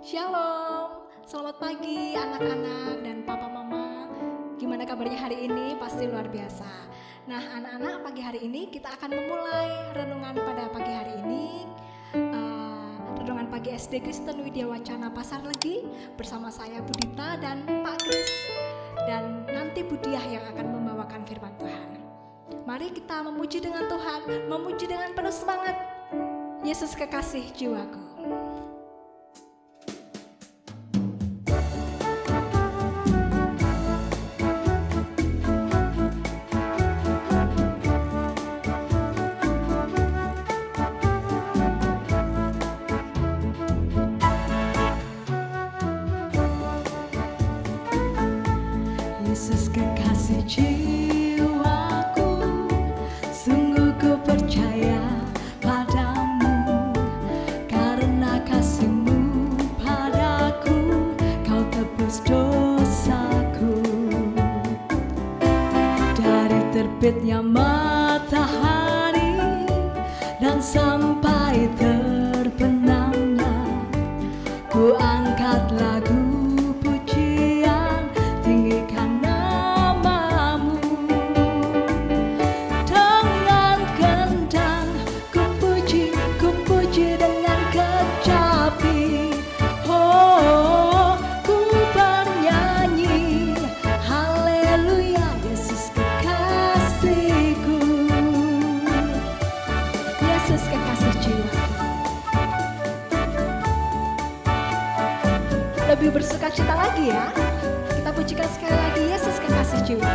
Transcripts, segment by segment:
Shalom, selamat pagi anak-anak dan papa mama. Gimana kabarnya hari ini? Pasti luar biasa. Nah anak-anak, pagi hari ini kita akan memulai renungan pada pagi hari ini. Renungan pagi SD Kristen Widya Wacana Pasar Legi bersama saya Budita dan Pak Kris. Dan nanti Budiah yang akan membawakan firman Tuhan. Mari kita memuji dengan Tuhan, memuji dengan penuh semangat. Yesus kekasih jiwaku. Yesus kekasih jiwaku, sungguh ku percaya padamu, karena kasih-Mu padaku, Kau tebus dosaku. Dari terbitnya matahari dan sampai terbenamnya, ku angkat lagu pujian, tinggikan namamu. Dengan gendang ku puji dengan kecapi. Oh, ku bernyanyi haleluya, Yesus kekasihku, Yesus kekasih jiwa. Lebih bersuka cita lagi ya. Kita pujikan sekali lagi Yesus kekasih jiwa.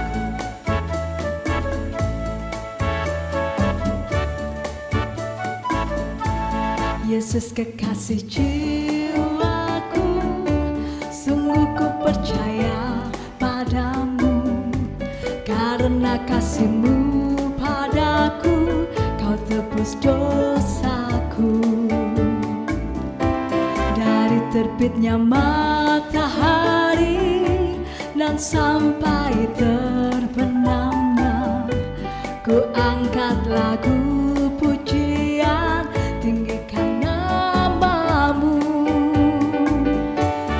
Yesus kekasih jiwaku, sungguh ku percaya padamu, karena kasih-Mu padaku, Kau tebus dosaku. Dari terbitnya matahari dan sampai terbenamnya, ku angkat lagu pujian, tinggikan namamu.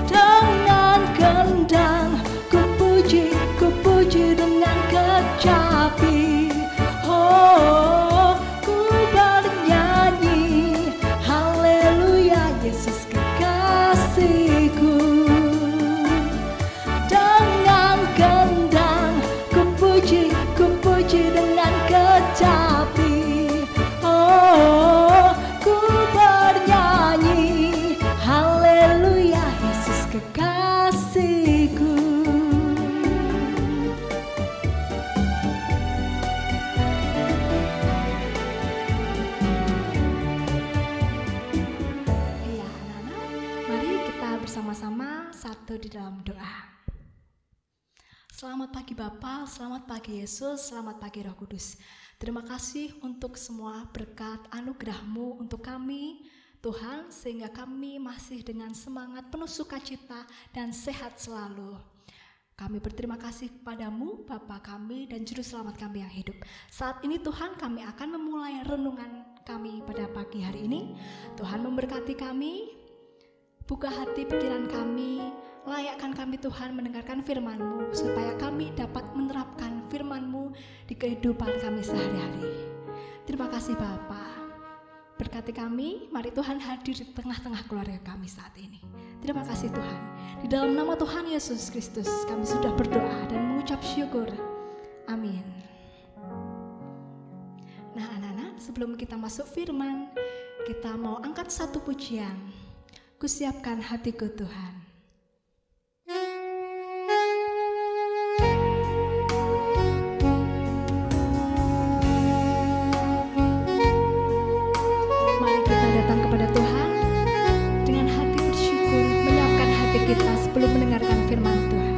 Dengan gendang ku puji dengan kecapi. Oh, ku bernyanyi haleluya, Yesus kekasihku. Dengan gendang ku puji dengan kecapi. Oh, ku bernyanyi haleluya, Yesus kekasihku. Iya anak-anak, mari kita bersama-sama satu di dalam doa. Selamat pagi Bapa, selamat pagi Yesus, selamat pagi Roh Kudus. Terima kasih untuk semua berkat anugerah-Mu untuk kami Tuhan, sehingga kami masih dengan semangat penuh sukacita dan sehat selalu. Kami berterima kasih kepadamu Bapa kami dan Juru Selamat kami yang hidup. Saat ini Tuhan, kami akan memulai renungan kami pada pagi hari ini. Tuhan memberkati kami, buka hati pikiran kami, layakkan kami Tuhan mendengarkan firman-Mu, supaya kami dapat menerapkan firman-Mu di kehidupan kami sehari-hari. Terima kasih Bapa. Berkati kami, mari Tuhan hadir di tengah-tengah keluarga kami saat ini. Terima kasih Tuhan. Di dalam nama Tuhan Yesus Kristus kami sudah berdoa dan mengucap syukur. Amin. Nah anak-anak, sebelum kita masuk firman, kita mau angkat satu pujian. Kusiapkan hatiku Tuhan. Mari kita datang kepada Tuhan dengan hati bersyukur, menyiapkan hati kita sebelum mendengarkan firman Tuhan.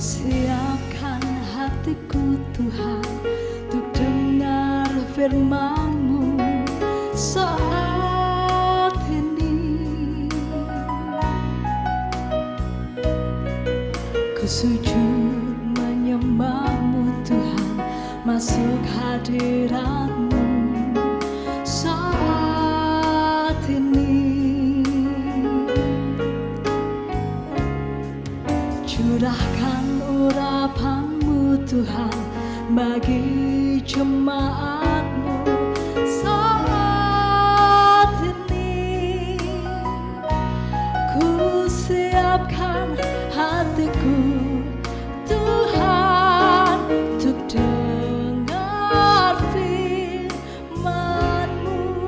Siapkan hatiku Tuhan untuk dengar firman-Mu saat ini. Ku sujud menyembah-Mu Tuhan, masuk hadirat-Mu saat ini. Curahkan urapan-Mu Tuhan bagi jemaat-Mu saat ini. Ku siapkan hatiku Tuhan untuk dengar firman-Mu,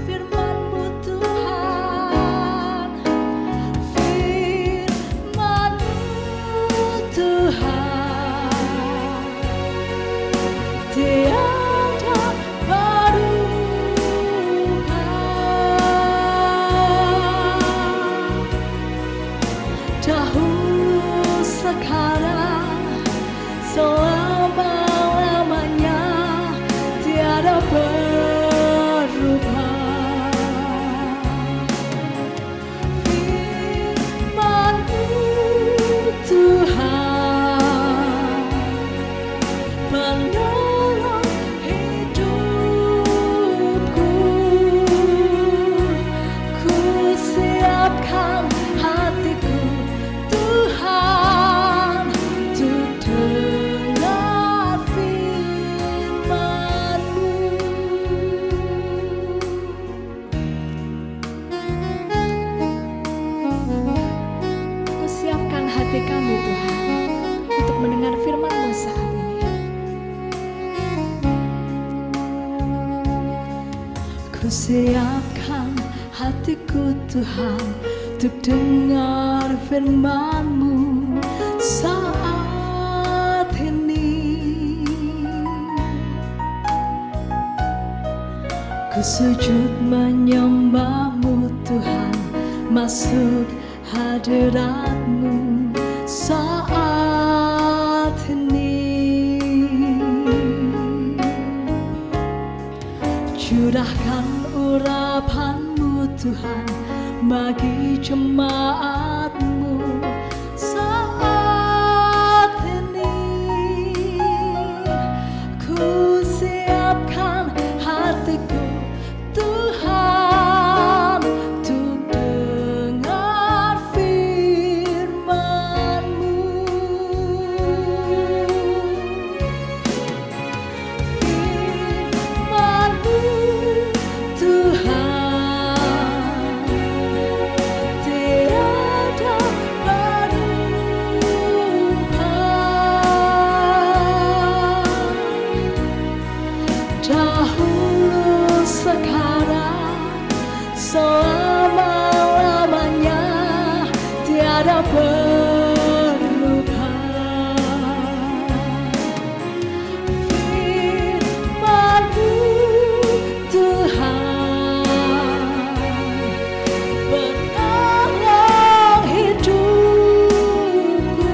firman-Mu Tuhan, firman-Mu Tuhan. Tiada berubah, dahulu sekarang selama-lamanya tiada berubah. Firman-Mu Tuhan, penolong hidupku. Ku siapkan hatiku Tuhan untuk dengar firman-Mu. Ku siapkan hati kami Tuhan untuk mendengar firman-Mu saat ini. Ku siapkan hatiku Tuhan untuk dengar firman-Mu saat ini. Ku sujud menyembah-Mu Tuhan, masuk hadirat-Mu saat ini. Curahkan urapan-Mu Tuhan bagi jemaat-Mu saat ini. Ku siapkan hatiku Tuhan untuk dengar firman-Mu. Firman-Mu Tuhan, tiada berubah, dahulu sekarang selama-lamanya tiada berubah. Firman-Mu Tuhan, penolong hidupku.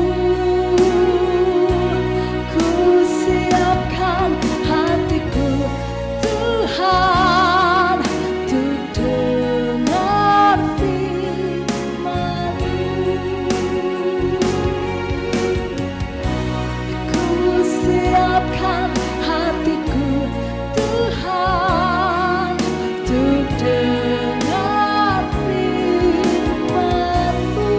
Ku siapkan hatiku Tuhan untuk dengar firman-Mu. Ku siapkan hatiku Tuhan untuk dengar firman-Mu.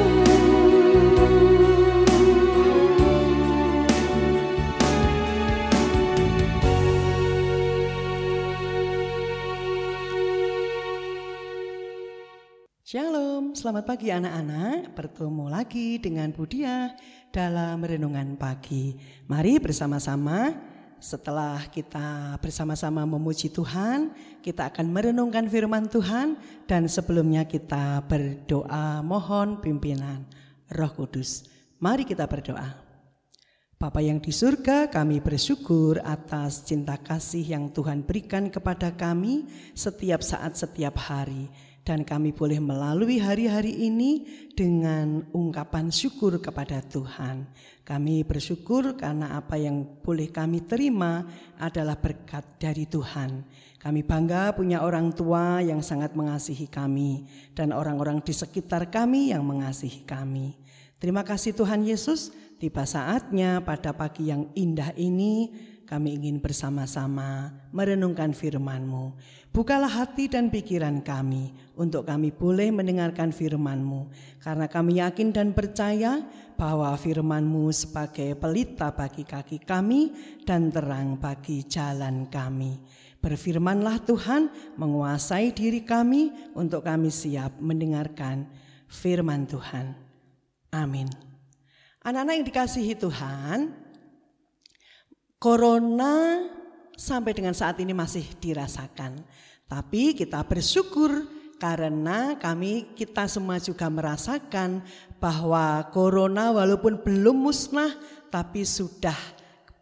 Shalom, selamat pagi anak-anak. Bertemu lagi dengan Bu Diah dalam renungan pagi. Mari bersama-sama, setelah kita bersama-sama memuji Tuhan, kita akan merenungkan firman Tuhan. Dan sebelumnya kita berdoa mohon pimpinan Roh Kudus. Mari kita berdoa. Bapa yang di surga, kami bersyukur atas cinta kasih yang Tuhan berikan kepada kami setiap saat, setiap hari. Dan kami boleh melalui hari-hari ini dengan ungkapan syukur kepada Tuhan. Kami bersyukur karena apa yang boleh kami terima adalah berkat dari Tuhan. Kami bangga punya orang tua yang sangat mengasihi kami dan orang-orang di sekitar kami yang mengasihi kami. Terima kasih Tuhan Yesus, tiba saatnya pada pagi yang indah ini kami ingin bersama-sama merenungkan firman-Mu. Bukalah hati dan pikiran kami untuk kami boleh mendengarkan firman-Mu. Karena kami yakin dan percaya bahwa firman-Mu sebagai pelita bagi kaki kami dan terang bagi jalan kami. Berfirmanlah Tuhan, menguasai diri kami untuk kami siap mendengarkan firman Tuhan. Amin. Anak-anak yang dikasihi Tuhan, Corona sampai dengan saat ini masih dirasakan. Tapi kita bersyukur karena kita semua juga merasakan bahwa Corona walaupun belum musnah tapi sudah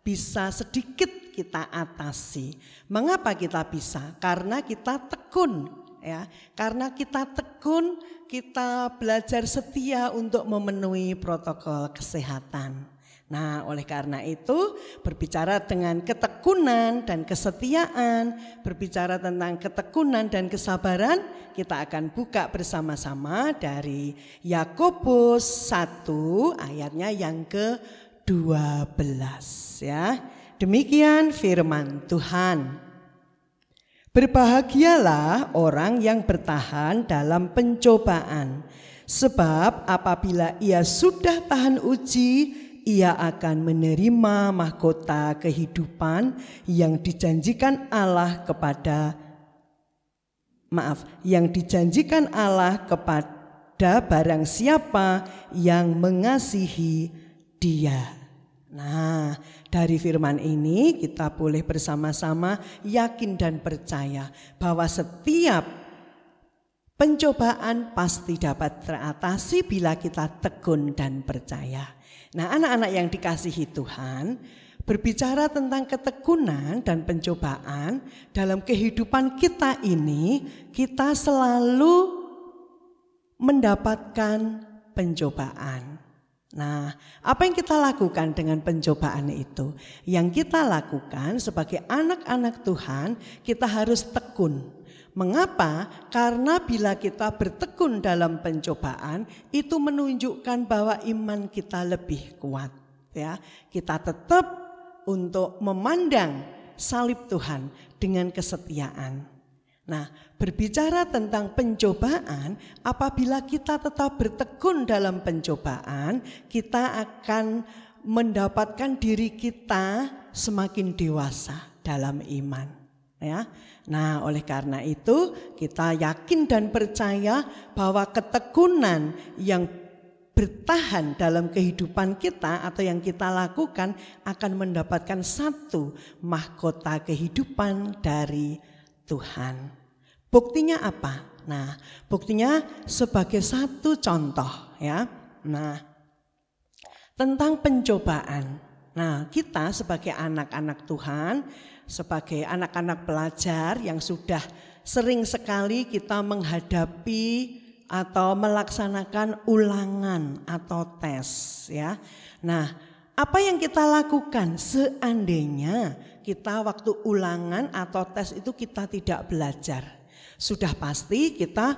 bisa sedikit kita atasi. Mengapa kita bisa? Karena kita tekun, ya. Karena kita tekun, kita belajar setia untuk memenuhi protokol kesehatan. Nah, oleh karena itu berbicara dengan ketekunan dan kesetiaan, berbicara tentang ketekunan dan kesabaran, kita akan buka bersama-sama dari Yakobus 1 ayatnya yang ke-12 ya. Demikian firman Tuhan. Berbahagialah orang yang bertahan dalam pencobaan, sebab apabila ia sudah tahan uji, ia akan menerima mahkota kehidupan yang dijanjikan Allah kepada barang siapa yang mengasihi Dia. Nah, dari firman ini kita boleh bersama-sama yakin dan percaya bahwa setiap pencobaan pasti dapat teratasi bila kita tekun dan percaya. Nah, anak-anak yang dikasihi Tuhan, berbicara tentang ketekunan dan pencobaan dalam kehidupan kita ini, kita selalu mendapatkan pencobaan. Nah, apa yang kita lakukan dengan pencobaan itu? Yang kita lakukan sebagai anak-anak Tuhan, kita harus tekun. Mengapa? Karena bila kita bertekun dalam pencobaan, itu menunjukkan bahwa iman kita lebih kuat. Ya, kita tetap untuk memandang salib Tuhan dengan kesetiaan. Nah, berbicara tentang pencobaan, apabila kita tetap bertekun dalam pencobaan, kita akan mendapatkan diri kita semakin dewasa dalam iman. Ya. Nah, oleh karena itu kita yakin dan percaya bahwa ketekunan yang bertahan dalam kehidupan kita atau yang kita lakukan akan mendapatkan satu mahkota kehidupan dari Tuhan. Buktinya apa? Nah, buktinya sebagai satu contoh ya. Nah, tentang pencobaan. Nah, kita sebagai anak-anak Tuhan, sebagai anak-anak pelajar yang sudah sering sekali kita menghadapi atau melaksanakan ulangan atau tes ya. Nah, apa yang kita lakukan seandainya kita waktu ulangan atau tes itu kita tidak belajar? Sudah pasti kita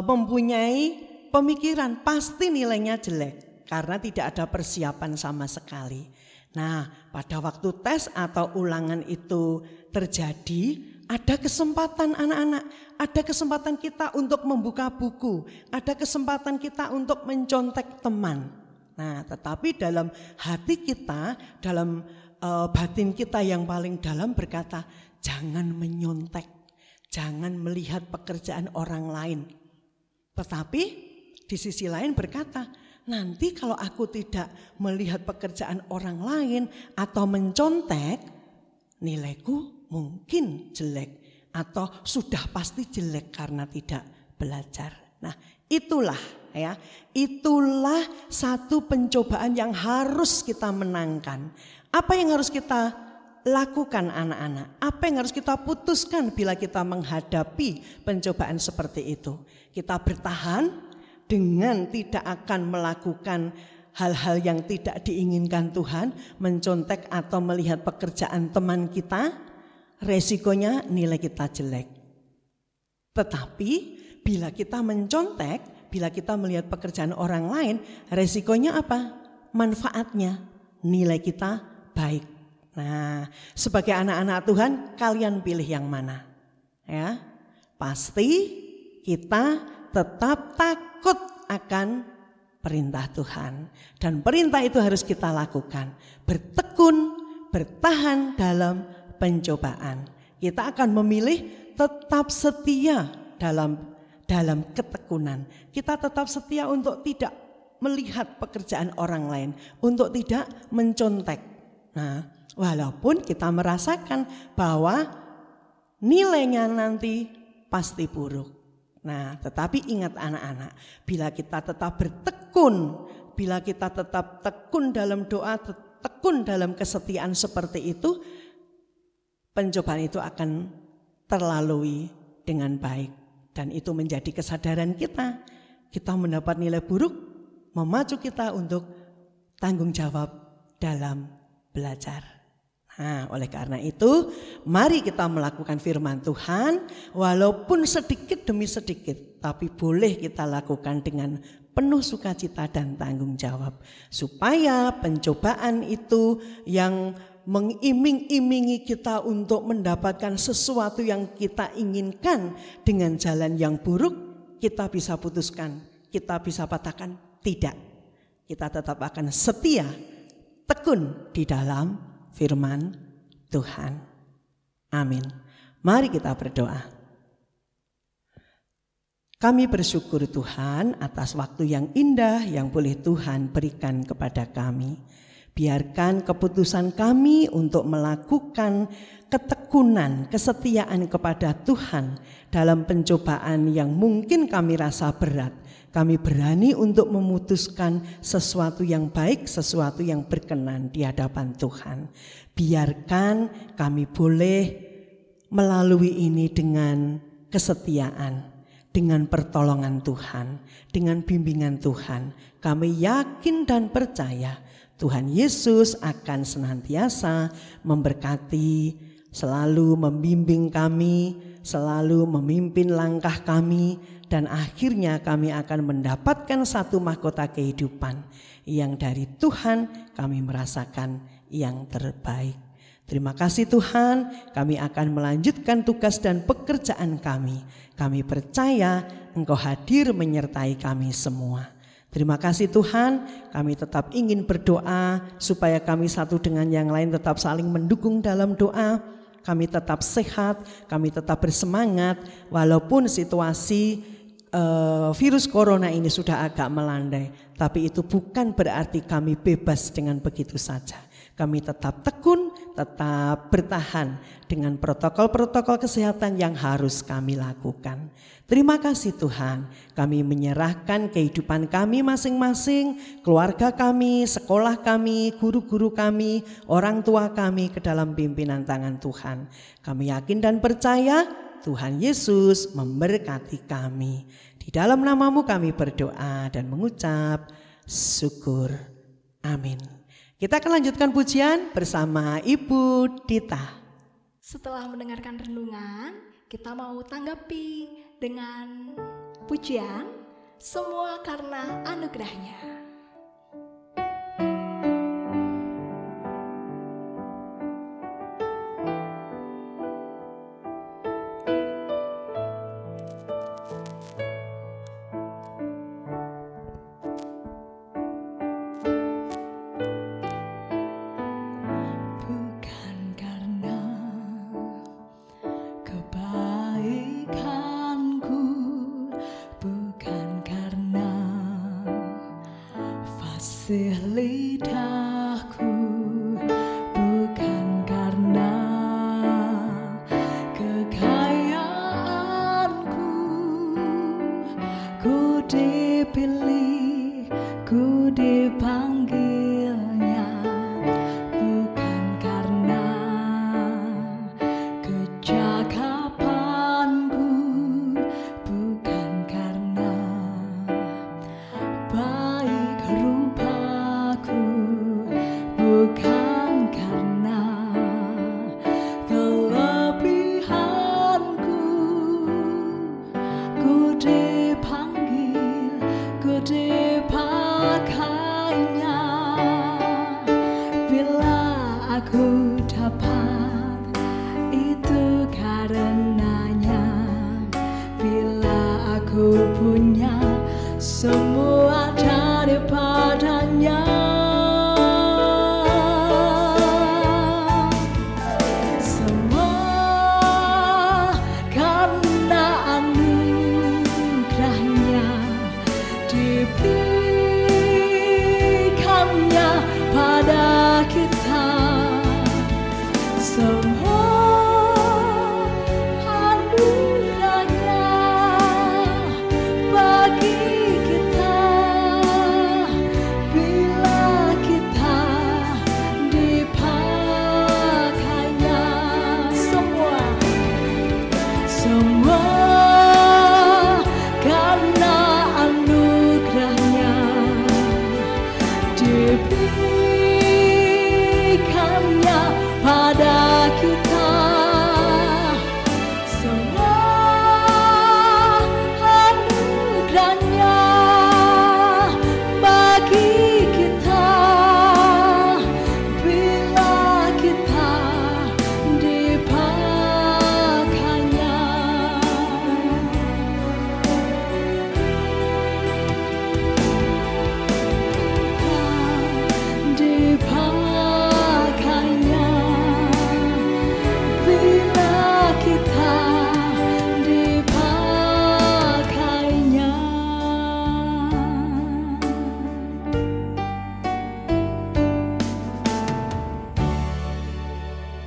mempunyai pemikiran pasti nilainya jelek karena tidak ada persiapan sama sekali. Nah, pada waktu tes atau ulangan itu terjadi, ada kesempatan anak-anak, ada kesempatan kita untuk membuka buku, ada kesempatan kita untuk mencontek teman. Nah, tetapi dalam hati kita, dalam batin kita yang paling dalam berkata, jangan menyontek, jangan melihat pekerjaan orang lain. Tetapi di sisi lain berkata, nanti kalau aku tidak melihat pekerjaan orang lain atau mencontek, nilaiku mungkin jelek atau sudah pasti jelek karena tidak belajar. Nah, itulah satu pencobaan yang harus kita menangkan. Apa yang harus kita lakukan anak-anak? Apa yang harus kita putuskan bila kita menghadapi pencobaan seperti itu? Kita bertahan dengan tidak akan melakukan hal-hal yang tidak diinginkan Tuhan, mencontek atau melihat pekerjaan teman kita, resikonya nilai kita jelek. Tetapi bila kita mencontek, bila kita melihat pekerjaan orang lain, resikonya apa? manfaatnya, nilai kita baik. Nah, sebagai anak-anak Tuhan, kalian pilih yang mana? Ya, pasti kita tetap takut akan perintah Tuhan. Dan perintah itu harus kita lakukan. Bertekun, bertahan dalam pencobaan. Kita akan memilih tetap setia dalam ketekunan. Kita tetap setia untuk tidak melihat pekerjaan orang lain, untuk tidak mencontek. Nah, walaupun kita merasakan bahwa nilainya nanti pasti buruk. Nah, tetapi ingat anak-anak, bila kita tetap bertekun, bila kita tetap tekun dalam doa, tekun dalam kesetiaan seperti itu, pencobaan itu akan terlalui dengan baik. Dan itu menjadi kesadaran kita. Kita mendapat nilai buruk, memacu kita untuk tanggung jawab dalam belajar. Nah, oleh karena itu, mari kita melakukan firman Tuhan, walaupun sedikit demi sedikit, tapi boleh kita lakukan dengan penuh sukacita dan tanggung jawab. Supaya pencobaan itu yang mengiming-imingi kita untuk mendapatkan sesuatu yang kita inginkan dengan jalan yang buruk, kita bisa putuskan, kita bisa katakan tidak. Kita tetap akan setia, tekun di dalam firman Tuhan. Amin. Mari kita berdoa. Kami bersyukur Tuhan atas waktu yang indah yang boleh Tuhan berikan kepada kami. Biarkan keputusan kami untuk melakukan ketekunan, kesetiaan kepada Tuhan dalam pencobaan yang mungkin kami rasa berat. Kami berani untuk memutuskan sesuatu yang baik, sesuatu yang berkenan di hadapan Tuhan. Biarkan kami boleh melalui ini dengan kesetiaan, dengan pertolongan Tuhan, dengan bimbingan Tuhan. Kami yakin dan percaya Tuhan Yesus akan senantiasa memberkati, selalu membimbing kami, selalu memimpin langkah kami, dan akhirnya kami akan mendapatkan satu mahkota kehidupan yang dari Tuhan kami merasakan yang terbaik. Terima kasih Tuhan, kami akan melanjutkan tugas dan pekerjaan kami. Kami percaya Engkau hadir menyertai kami semua. Terima kasih Tuhan, kami tetap ingin berdoa supaya kami satu dengan yang lain tetap saling mendukung dalam doa. Kami tetap sehat, kami tetap bersemangat walaupun situasi virus corona ini sudah agak melandai, tapi itu bukan berarti kami bebas dengan begitu saja. Kami tetap tekun, tetap bertahan dengan protokol-protokol kesehatan yang harus kami lakukan. Terima kasih Tuhan, kami menyerahkan kehidupan kami masing-masing, keluarga kami, sekolah kami, guru-guru kami, orang tua kami ke dalam pimpinan tangan Tuhan. Kami yakin dan percaya Tuhan Yesus memberkati kami. Di dalam namamu kami berdoa dan mengucap syukur. Amin. Kita akan lanjutkan pujian bersama Ibu Dita. Setelah mendengarkan renungan, kita mau tanggapi dengan pujian Semua Karena Anugerahnya. Lidahku bukan karena kekayaanku, ku dipilih, ku dipanggilnya, bukan karena kecakapanku, bukan karena baik rupaku, bukan karena kelebihanku, ku dipanggil, ku dipakainya, semua daripadanya. Semua karena anugerahnya diberikannya pada kita. Semua anugerahnya bagi kita bila kita dipakainya. Semua karena anugerahnya diberikannya pada kita. Semua anugerahnya bagi kita bila kita dipakainya. Dipakainya bila kita dipakainya.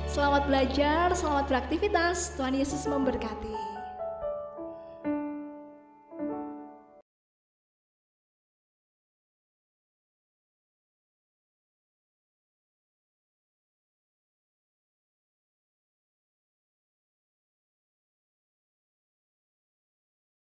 Selamat belajar, selamat beraktivitas. Tuhan Yesus memberkati.